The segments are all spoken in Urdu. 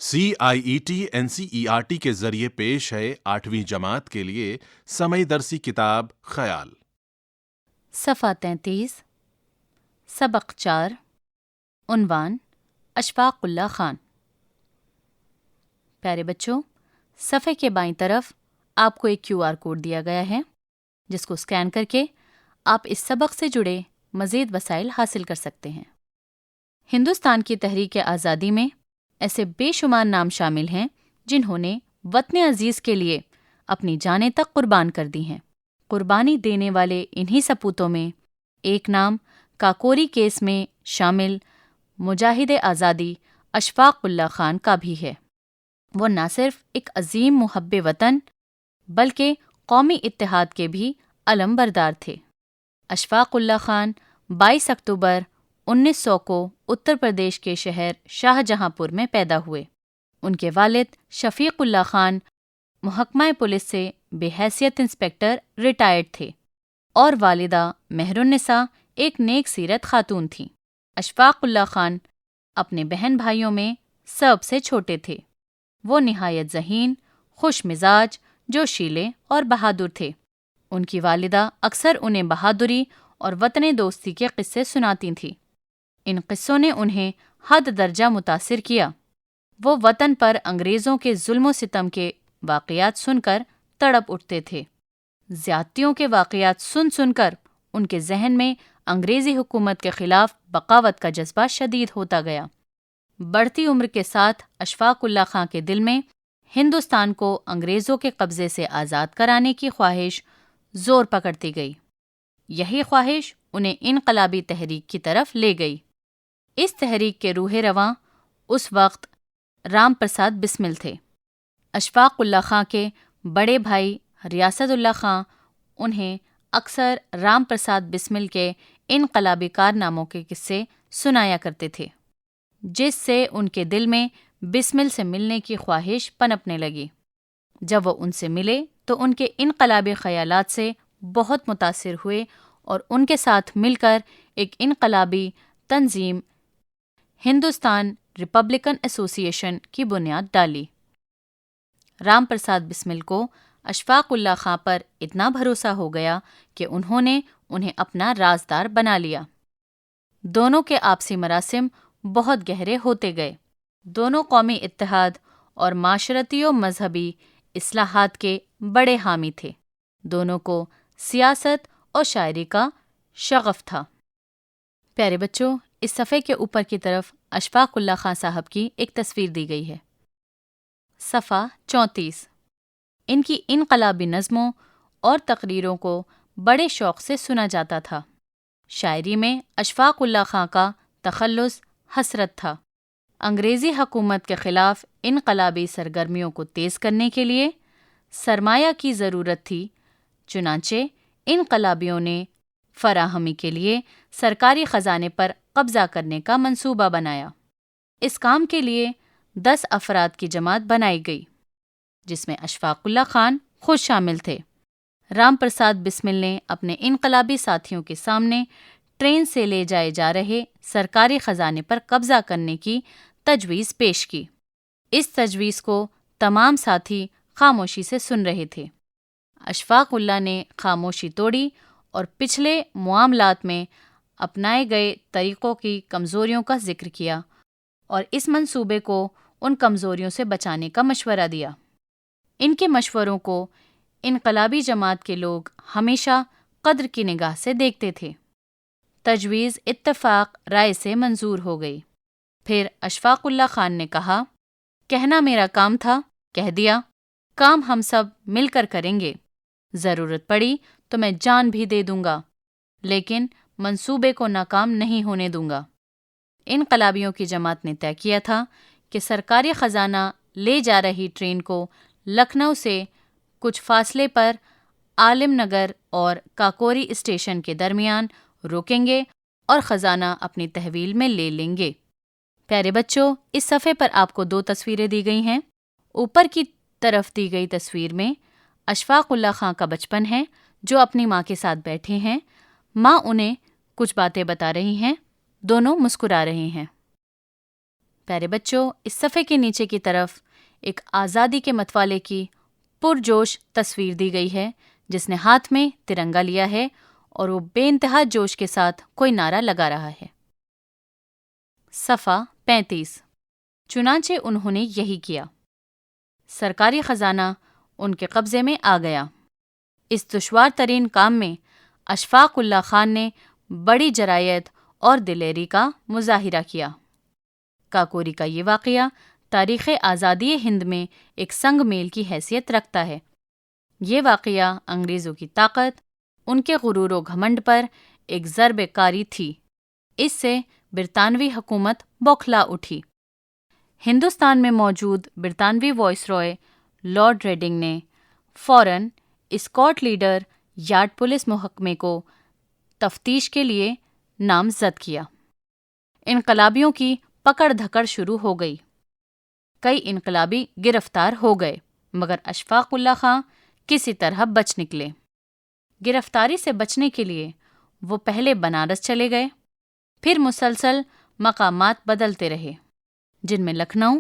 CIET-NCERT کے ذریعے پیش ہے 8ویں جماعت کے لیے سمعی درسی کتاب خیال۔ صفحہ 33، سبق 4، عنوان اشفاق اللہ خان۔ پیارے بچوں، صفحے کے بائیں طرف آپ کو ایک QR کوڈ دیا گیا ہے جس کو اسکین کر کے آپ اس سبق سے جڑے مزید وسائل حاصل کر سکتے ہیں۔ ہندوستان کی تحریک آزادی میں ایسے بے شمار نام شامل ہیں جنہوں نے وطن عزیز کے لیے اپنی جانیں تک قربان کر دی ہیں۔ قربانی دینے والے انہی سپوتوں میں ایک نام کاکوری کیس میں شامل مجاہد آزادی اشفاق اللہ خان کا بھی ہے۔ وہ نہ صرف ایک عظیم محب وطن بلکہ قومی اتحاد کے بھی علم بردار تھے۔ اشفاق اللہ خان 22 اکتوبر 1900 کو اتر پردیش کے شہر شاہ جہاں پور میں پیدا ہوئے۔ ان کے والد شفیق اللہ خان محکمہ پولیس سے بحیثیت انسپکٹر ریٹائرڈ تھے اور والدہ مہر النساء ایک نیک سیرت خاتون تھیں۔ اشفاق اللہ خان اپنے بہن بھائیوں میں سب سے چھوٹے تھے۔ وہ نہایت ذہین، خوش مزاج، جوشیلے اور بہادر تھے۔ ان کی والدہ اکثر انہیں بہادری اور وطن دوستی کے قصے سناتی تھیں۔ ان قصوں نے انہیں حد درجہ متاثر کیا۔ وہ وطن پر انگریزوں کے ظلم و ستم کے واقعات سن کر تڑپ اٹھتے تھے۔ زیادتیوں کے واقعات سن سن کر ان کے ذہن میں انگریزی حکومت کے خلاف بغاوت کا جذبہ شدید ہوتا گیا۔ بڑھتی عمر کے ساتھ اشفاق اللہ خان کے دل میں ہندوستان کو انگریزوں کے قبضے سے آزاد کرانے کی خواہش زور پکڑتی گئی۔ یہی خواہش انہیں انقلابی تحریک کی طرف لے گئی۔ اس تحریک کے روح رواں اس وقت رام پرساد بسمل تھے۔ اشفاق اللہ خان کے بڑے بھائی ریاست اللہ خان انہیں اکثر رام پرساد بسمل کے انقلابی کارناموں کے قصے سنایا کرتے تھے، جس سے ان کے دل میں بسمل سے ملنے کی خواہش پنپنے لگی۔ جب وہ ان سے ملے تو ان کے انقلابی خیالات سے بہت متاثر ہوئے اور ان کے ساتھ مل کر ایک انقلابی تنظیم ہندوستان ریپبلکن ایسوسی ایشن کی بنیاد ڈالی۔ رام پرساد بسمل کو اشفاق اللہ خان پر اتنا بھروسہ ہو گیا کہ انہوں نے انہیں اپنا رازدار بنا لیا۔ دونوں کے آپسی مراسم بہت گہرے ہوتے گئے۔ دونوں قومی اتحاد اور معاشرتی و مذہبی اصلاحات کے بڑے حامی تھے۔ دونوں کو سیاست اور شاعری کا شغف تھا۔ پیارے بچوں، اس صفحے کے اوپر کی طرف اشفاق اللہ خان صاحب کی ایک تصویر دی گئی ہے۔ صفحہ 34، ان کی انقلابی نظموں اور تقریروں کو بڑے شوق سے سنا جاتا تھا۔ شاعری میں اشفاق اللہ خان کا تخلص حسرت تھا۔ انگریزی حکومت کے خلاف انقلابی سرگرمیوں کو تیز کرنے کے لیے سرمایہ کی ضرورت تھی، چنانچہ انقلابیوں نے فراہمی کے لیے سرکاری خزانے پر قبضہ کرنے کا منصوبہ بنایا۔ اس کام کے لیے 10 افراد کی جماعت بنائی گئی، جس میں اشفاق اللہ خان خود شامل تھے۔ رام پرساد بسمل نے اپنے انقلابی ساتھیوں کے سامنے ٹرین سے لے جائے جا رہے سرکاری خزانے پر قبضہ کرنے کی تجویز پیش کی۔ اس تجویز کو تمام ساتھی خاموشی سے سن رہے تھے۔ اشفاق اللہ نے خاموشی توڑی اور پچھلے معاملات میں اپنائے گئے طریقوں کی کمزوریوں کا ذکر کیا اور اس منصوبے کو ان کمزوریوں سے بچانے کا مشورہ دیا۔ ان کے مشوروں کو انقلابی جماعت کے لوگ ہمیشہ قدر کی نگاہ سے دیکھتے تھے۔ تجویز اتفاق رائے سے منظور ہو گئی۔ پھر اشفاق اللہ خان نے کہا، کہنا میرا کام تھا، کہہ دیا، کام ہم سب مل کر کریں گے۔ ضرورت پڑی تو میں جان بھی دے دوں گا، لیکن منصوبے کو ناکام نہیں ہونے دوں گا۔ انقلابیوں کی جماعت نے طے کیا تھا کہ سرکاری خزانہ لے جا رہی ٹرین کو لکھنؤ سے کچھ فاصلے پر عالم نگر اور کاکوری اسٹیشن کے درمیان روکیں گے اور خزانہ اپنی تحویل میں لے لیں گے۔ پیارے بچوں، اس صفحے پر آپ کو 2 تصویریں دی گئی ہیں۔ اوپر کی طرف دی گئی تصویر میں اشفاق اللہ خان کا بچپن ہے، جو اپنی ماں کے ساتھ بیٹھے ہیں۔ ماں انہیں کچھ باتیں بتا رہی ہیں، دونوں مسکرا رہے ہیں۔ پیارے بچوں، اس صفحے کے نیچے کی طرف ایک آزادی کے متوالے کی پرجوش تصویر دی گئی ہے جس نے ہاتھ میں ترنگا لیا ہے اور وہ بے انتہا جوش کے ساتھ کوئی نعرہ لگا رہا ہے۔ صفحہ 35۔ چنانچہ انہوں نے یہی کیا۔ سرکاری خزانہ ان کے قبضے میں آ گیا۔ اس دشوار ترین کام میں اشفاق اللہ خان نے بڑی جرائت اور دلیری کا مظاہرہ کیا۔ کاکوری کا یہ واقعہ تاریخ آزادی ہند میں ایک سنگ میل کی حیثیت رکھتا ہے۔ یہ واقعہ انگریزوں کی طاقت، ان کے غرور و گھمنڈ پر ایک ضرب کاری تھی۔ اس سے برطانوی حکومت بوکھلا اٹھی۔ ہندوستان میں موجود برطانوی وائس رائے لارڈ ریڈنگ نے فوراً اسکاٹ لیڈر یارڈ پولیس محکمے کو تفتیش کے لیے نامزد کیا۔ انقلابیوں کی پکڑ دھکڑ شروع ہو گئی۔ کئی انقلابی گرفتار ہو گئے مگر اشفاق اللہ خان کسی طرح بچ نکلے۔ گرفتاری سے بچنے کے لیے وہ پہلے بنارس چلے گئے، پھر مسلسل مقامات بدلتے رہے جن میں لکھنؤ،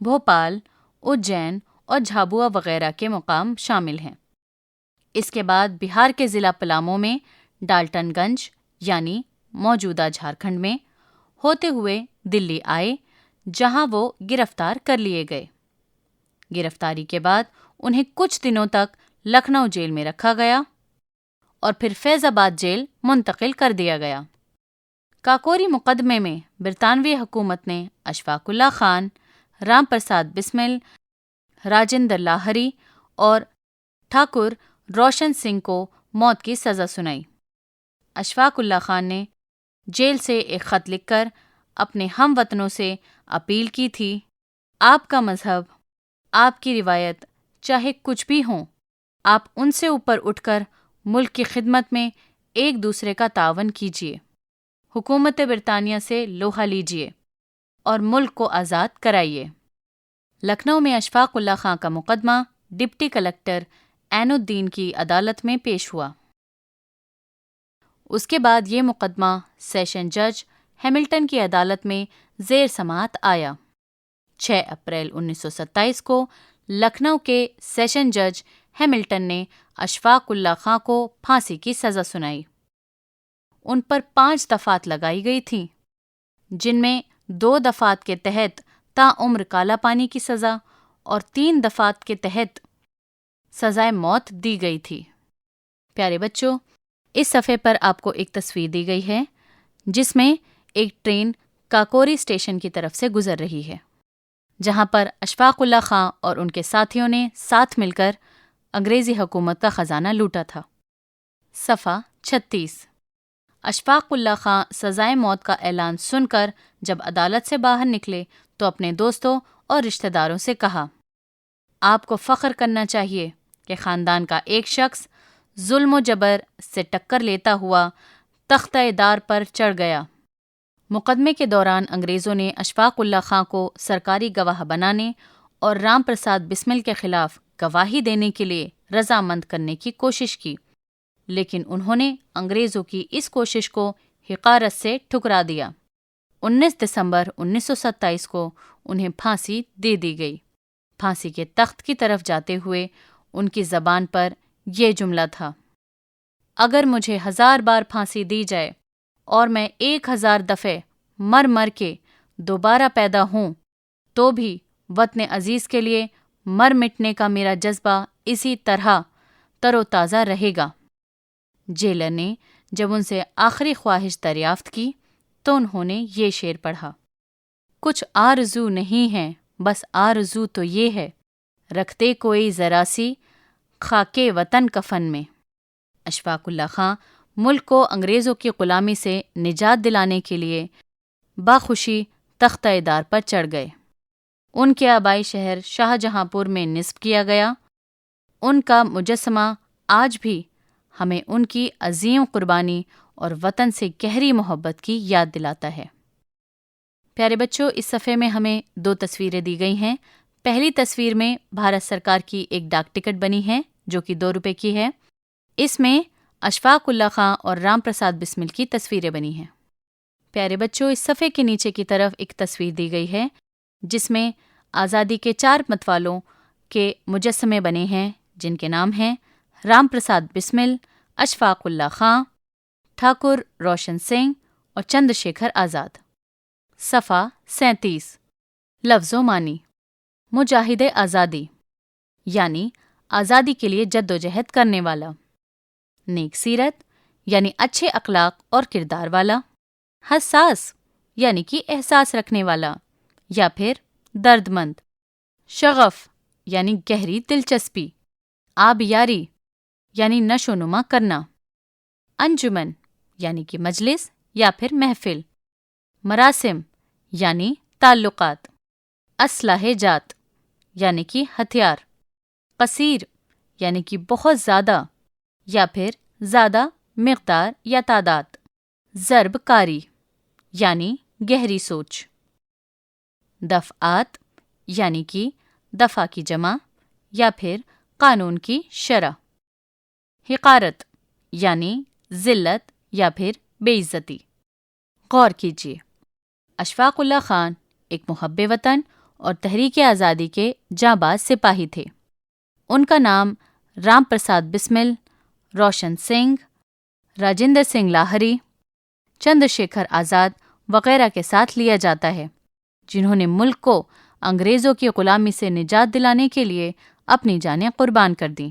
بھوپال، اجین اور جھابوا وغیرہ کے مقام شامل ہیں۔ اس کے بعد بہار کے ضلع پلامو میں ڈالٹن گنج یعنی موجودہ جھارکھنڈ میں ہوتے ہوئے دلی آئے جہاں وہ گرفتار کر لیے گئے۔ گرفتاری کے بعد انہیں کچھ دنوں تک لکھنؤ جیل میں رکھا گیا اور پھر فیض آباد جیل منتقل کر دیا گیا۔ کاکوری مقدمے میں برطانوی حکومت نے اشفاق اللہ خان، رام پرساد بسمل، راجندر لاہری اور ٹھاکر روشن سنگھ کو موت کی سزا سنائی۔ اشفاق اللہ خان نے جیل سے ایک خط لکھ کر اپنے ہم وطنوں سے اپیل کی تھی، آپ کا مذہب، آپ کی روایت چاہے کچھ بھی ہوں، آپ ان سے اوپر اٹھ کر ملک کی خدمت میں ایک دوسرے کا تعاون کیجیے، حکومت برطانیہ سے لوہا لیجیے اور ملک کو آزاد کرائیے۔ لکھنؤ میں اشفاق اللہ خان کا مقدمہ ڈپٹی کلکٹر عین الدین کی عدالت میں پیش ہوا۔ اس کے بعد یہ مقدمہ سیشن جج ہیملٹن کی عدالت میں زیر سماعت آیا۔ 6 اپریل 1927 کو لکھنؤ کے سیشن جج ہیملٹن نے اشفاق اللہ خان کو پھانسی کی سزا سنائی۔ ان پر 5 دفعات لگائی گئی تھیں، جن میں 2 دفعات کے تحت تاعمر کالا پانی کی سزا اور 3 دفعات کے تحت سزائے موت دی گئی تھی۔ پیارے بچوں، اس صفحے پر آپ کو ایک تصویر دی گئی ہے جس میں ایک ٹرین کاکوری اسٹیشن کی طرف سے گزر رہی ہے، جہاں پر اشفاق اللہ خان اور ان کے ساتھیوں نے ساتھ مل کر انگریزی حکومت کا خزانہ لوٹا تھا۔ صفحہ 36۔ اشفاق اللہ خان سزائے موت کا اعلان سن کر جب عدالت سے باہر نکلے تو اپنے دوستوں اور رشتہ داروں سے کہا، آپ کو فخر کرنا چاہیے کہ خاندان کا ایک شخص ظلم و جبر سے ٹکر لیتا ہوا تختہ دار پر چڑھ گیا۔ مقدمے کے دوران انگریزوں نے اشفاق اللہ خان کو سرکاری گواہ بنانے اور رام پرساد بسمل کے خلاف گواہی دینے کے لیے رضامند کرنے کی کوشش کی، لیکن انہوں نے انگریزوں کی اس کوشش کو حقارت سے ٹھکرا دیا۔ 19 دسمبر 1927 کو انہیں پھانسی دے دی گئی۔ پھانسی کے تخت کی طرف جاتے ہوئے ان کی زبان پر یہ جملہ تھا، اگر مجھے 1000 بار پھانسی دی جائے اور میں 1000 دفعے مر مر کے دوبارہ پیدا ہوں تو بھی وطن عزیز کے لیے مر مٹنے کا میرا جذبہ اسی طرح تر و تازہ رہے گا۔ جیلر نے جب ان سے آخری خواہش دریافت کی تو انہوں نے یہ شعر پڑھا، کچھ آرزو نہیں ہے بس آرزو تو یہ ہے، رکھتے کوئی ذرا سی خاکے وطن کفن میں۔ اشفاق اللہ خان ملک کو انگریزوں کی غلامی سے نجات دلانے کے لیے باخوشی تختہ دار پر چڑھ گئے۔ ان کے آبائی شہر شاہجہاں پور میں نصب کیا گیا۔ ان کا مجسمہ آج بھی ہمیں ان کی عظیم قربانی اور وطن سے گہری محبت کی یاد دلاتا ہے۔ پیارے بچوں، اس صفحے میں ہمیں 2 تصویریں دی گئی ہیں۔ پہلی تصویر میں بھارت سرکار کی ایک ڈاک ٹکٹ بنی ہے جو کہ 2 روپے کی ہے۔ اس میں اشفاق اللہ خان اور رام پرساد بسمل کی تصویریں بنی ہیں۔ پیارے بچوں، اس صفحے کے نیچے کی طرف ایک تصویر دی گئی ہے جس میں آزادی کے 4 متوالوں کے مجسمے بنے ہیں، جن کے نام ہیں رام پرساد بسمل، اشفاق اللہ خاں، ٹھاکر روشن سنگھ اور چندر شیکھر آزاد۔ صفحہ 37۔ لفظ و معنی۔ مجاہد آزادی یعنی آزادی کے لیے جدوجہد کرنے والا۔ نیک سیرت یعنی اچھے اخلاق اور کردار والا۔ حساس یعنی کہ احساس رکھنے والا یا پھر درد مند۔ شغف یعنی گہری دلچسپی۔ آبیاری یعنی نشو نما کرنا۔ انجمن یعنی کہ مجلس یا پھر محفل۔ مراسم یعنی تعلقات۔ اسلحہ جات یعنی کہ ہتھیار۔ قصیر یعنی کہ بہت زیادہ یا پھر زیادہ مقدار یا تعداد۔ ضرب کاری یعنی گہری سوچ۔ دفعات یعنی کہ دفعہ کی جمع یا پھر قانون کی شرح۔ حقارت یعنی ذلت یا پھر بے عزتی۔ غور کیجیے، اشفاق اللہ خان ایک محب وطن اور تحریک آزادی کے جانباز سپاہی تھے۔ ان کا نام رام پرساد بسمل، روشن سنگھ، راجندر سنگھ لاہری، چندر شیکھر آزاد وغیرہ کے ساتھ لیا جاتا ہے، جنہوں نے ملک کو انگریزوں کی غلامی سے نجات دلانے کے لیے اپنی جانیں قربان کر دیں۔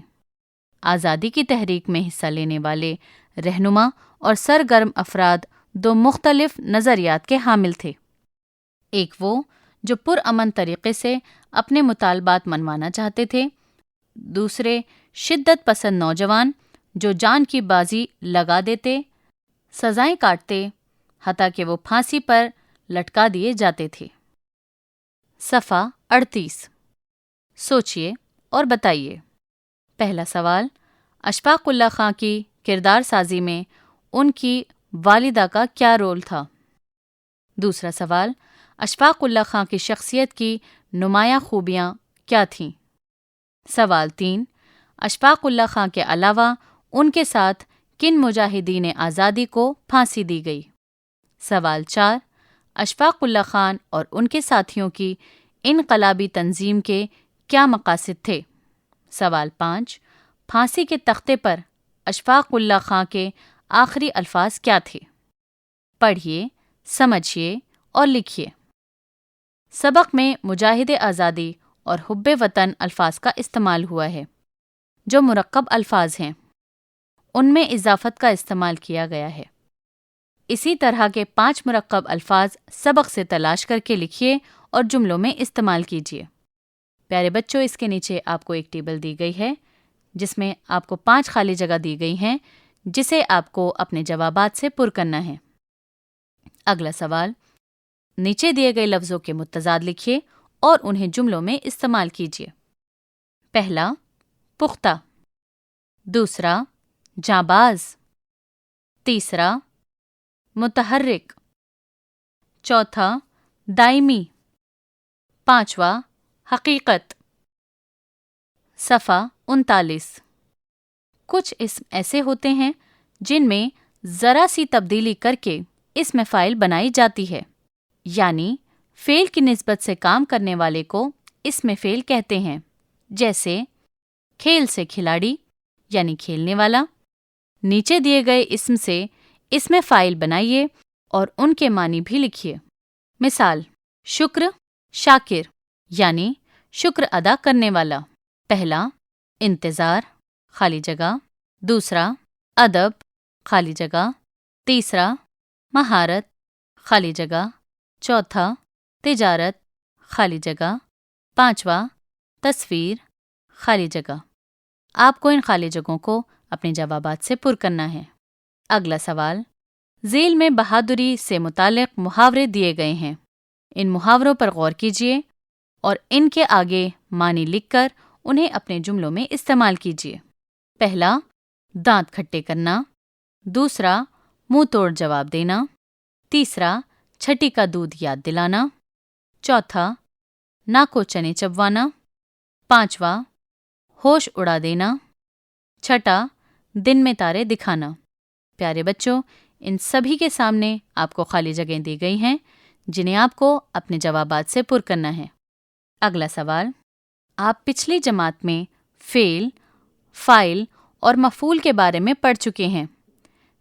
آزادی کی تحریک میں حصہ لینے والے رہنما اور سرگرم افراد 2 مختلف نظریات کے حامل تھے۔ ایک وہ جو پرامن طریقے سے اپنے مطالبات منوانا چاہتے تھے، دوسرے شدت پسند نوجوان جو جان کی بازی لگا دیتے، سزائیں کاٹتے، حتیٰ کہ وہ پھانسی پر لٹکا دیے جاتے تھے۔ صفحہ 38۔ سوچئے اور بتائیے۔ پہلا سوال، اشفاق اللہ خاں کی کردار سازی میں ان کی والدہ کا کیا رول تھا؟ دوسرا سوال، اشفاق اللہ خاں کی شخصیت کی نمایاں خوبیاں کیا تھیں؟ سوال 3، اشفاق اللہ خاں کے علاوہ ان کے ساتھ کن مجاہدین آزادی کو پھانسی دی گئی؟ سوال 4، اشفاق اللہ خان اور ان کے ساتھیوں کی انقلابی تنظیم کے کیا مقاصد تھے؟ سوال 5، پھانسی کے تختے پر اشفاق اللہ خاں کے آخری الفاظ کیا تھے؟ پڑھیے، سمجھیے اور لکھیے۔ سبق میں مجاہد آزادی اور حب وطن الفاظ کا استعمال ہوا ہے۔ جو مرکب الفاظ ہیں ان میں اضافت کا استعمال کیا گیا ہے۔ اسی طرح کے 5 مرکب الفاظ سبق سے تلاش کر کے لکھیے اور جملوں میں استعمال کیجیے۔ پیارے بچوں، اس کے نیچے آپ کو ایک ٹیبل دی گئی ہے جس میں آپ کو 5 خالی جگہ دی گئی ہیں، جسے آپ کو اپنے جوابات سے پر کرنا ہے۔ اگلا سوال، نیچے دیے گئے لفظوں کے متضاد لکھیے اور انہیں جملوں میں استعمال کیجیے۔ پہلا، پختہ۔ دوسرا، جانباز۔ تیسرا، متحرک۔ چوتھا، دائمی۔ پانچواں، حقیقت۔ صفحہ 39۔ کچھ اسم ایسے ہوتے ہیں جن میں ذرا سی تبدیلی کر کے اسم فاعل بنائی جاتی ہے، یعنی فعل کی نسبت سے کام کرنے والے کو اسم فعل کہتے ہیں، جیسے کھیل سے کھلاڑی یعنی کھیلنے والا۔ نیچے دیے گئے اسم سے اسم فاعل بنائیے اور ان کے معنی بھی لکھیے۔ مثال، شکر، شاکر یعنی شکر ادا کرنے والا۔ پہلا، انتظار، خالی جگہ۔ دوسرا، ادب، خالی جگہ۔ تیسرا، مہارت، خالی جگہ۔ چوتھا، تجارت، خالی جگہ۔ پانچواں، تصویر، خالی جگہ۔ آپ کو ان خالی جگہوں کو اپنے جوابات سے پر کرنا ہے۔ اگلا سوال، ذیل میں بہادری سے متعلق محاورے دیے گئے ہیں۔ ان محاوروں پر غور کیجیے اور ان کے آگے معنی لکھ کر انہیں اپنے جملوں میں استعمال کیجیے۔ پہلا، دانت کھٹے کرنا۔ دوسرا، منہ توڑ جواب دینا۔ تیسرا، چھٹی کا دودھ یاد دلانا۔ چوتھا، ناک کو چنے چبوانا۔ پانچواں، ہوش اڑا دینا۔ چھٹا، دن میں تارے دکھانا۔ پیارے بچوں، ان سبھی کے سامنے آپ کو خالی جگہیں دی گئی ہیں جنہیں آپ کو اپنے جوابات سے پر کرنا ہے۔ اگلا سوال، آپ پچھلی جماعت میں فعل، فاعل اور مفعول کے بارے میں پڑھ چکے ہیں۔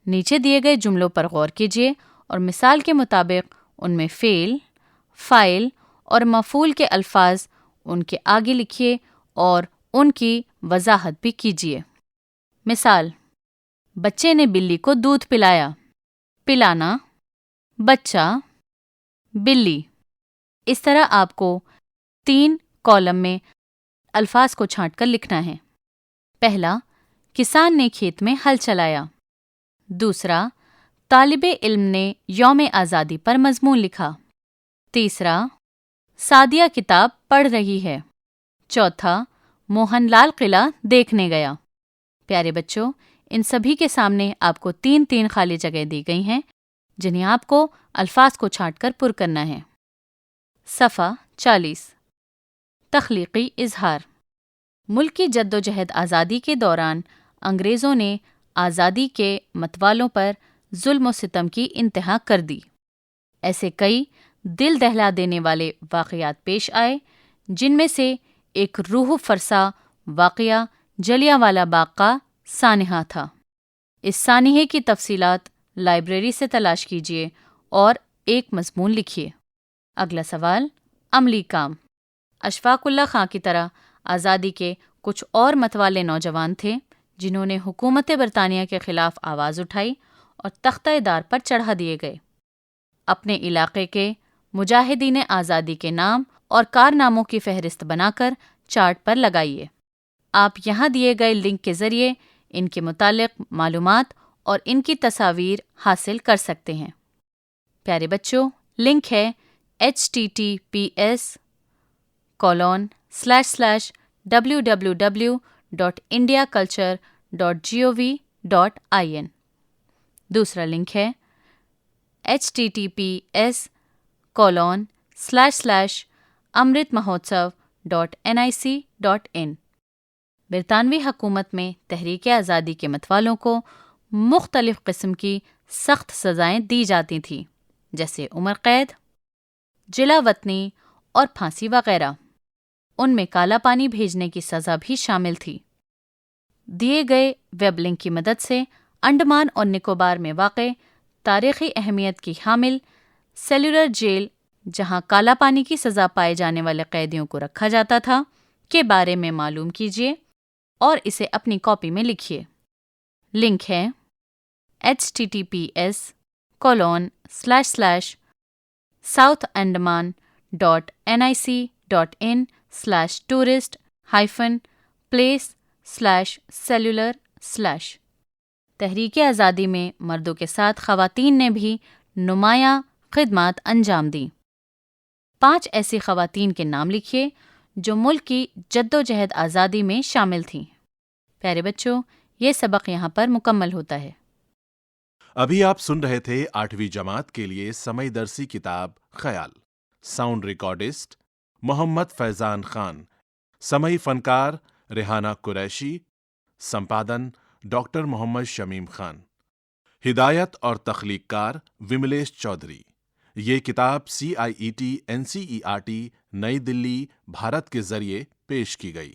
نیچے دیے گئے جملوں پر غور کیجیے اور مثال کے مطابق ان میں فعل، فاعل اور مفعول کے الفاظ ان کے آگے لکھیے اور ان کی وضاحت بھی کیجیے۔ مثال، بچے نے بلی کو دودھ پلایا۔ پلانا، بچہ، بلی۔ اس طرح آپ کو 3 کالم میں الفاظ کو چھانٹ کر لکھنا ہے۔ پہلا، کسان نے کھیت میں ہل چلایا۔ دوسرا، طالب علم نے یوم آزادی پر مضمون لکھا۔ تیسرا، سعدیہ کتاب پڑھ رہی ہے۔ چوتھا، موہن لال قلعہ دیکھنے گیا۔ پیارے بچوں، ان سبھی کے سامنے آپ کو 3 خالی جگہ دی گئی ہیں جنہیں آپ کو الفاظ کو چھانٹ کر پر کرنا ہے۔ صفحہ 40، تخلیقی اظہار۔ ملک کی جدوجہد آزادی کے دوران انگریزوں نے آزادی کے متوالوں پر ظلم و ستم کی انتہا کر دی۔ ایسے کئی دل دہلا دینے والے واقعات پیش آئے، جن میں سے ایک روح فرسا واقعہ جلیانوالہ باغ کا سانحہ تھا۔ اس سانحے کی تفصیلات لائبریری سے تلاش کیجیے اور ایک مضمون لکھیے۔ اگلا سوال، عملی کام۔ اشفاق اللہ خاں کی طرح آزادی کے کچھ اور متوالے نوجوان تھے جنہوں نے حکومت برطانیہ کے خلاف آواز اٹھائی اور تختہ دار پر چڑھا دیے گئے۔ اپنے علاقے کے مجاہدین آزادی کے نام اور کارناموں کی فہرست بنا کر چارٹ پر لگائیے۔ آپ یہاں دیے گئے لنک کے ذریعے ان کے متعلق معلومات اور ان کی تصاویر حاصل کر سکتے ہیں۔ پیارے بچوں، لنک ہے https://www.indiaculture.gov.in۔ دوسرا لنک ہے https://amritmahotsav.nic.in۔ برطانوی حکومت میں تحریک آزادی کے متوالوں کو مختلف قسم کی سخت سزائیں دی جاتی تھیں، جیسے عمر قید، جلا وطنی اور پھانسی وغیرہ۔ ان میں کالا پانی بھیجنے کی سزا بھی شامل تھی۔ دیے گئے ویب لنک کی مدد سے انڈمان اور نکوبار میں واقع تاریخی اہمیت کی حامل سیلولر جیل، جہاں کالا پانی کی سزا پائے جانے والے قیدیوں کو رکھا جاتا تھا، کے بارے میں معلوم کیجیے اور اسے اپنی کاپی میں لکھیے۔ لنک ہے south-andaman.nic.in/tourist-place/cellular/۔ تحریک آزادی میں مردوں کے ساتھ خواتین نے بھی نمایاں خدمات انجام دیں۔ 5 ایسی خواتین کے نام لکھیے جو ملک کی جدوجہد آزادی میں شامل تھیں۔ پیارے بچوں، یہ سبق یہاں پر مکمل ہوتا ہے۔ ابھی آپ سن رہے تھے 8ویں جماعت کے لیے سمئی درسی کتاب خیال۔ ساؤنڈ ریکارڈسٹ محمد فیضان خان، سمئی فنکار ریحانہ قریشی، سمپادن ڈاکٹر محمد شمیم خان، ہدایت اور تخلیق کار وملیش چودھری۔ یہ کتاب CIET NCERT نئی دلی، بھارت کے ذریعے پیش کی گئی۔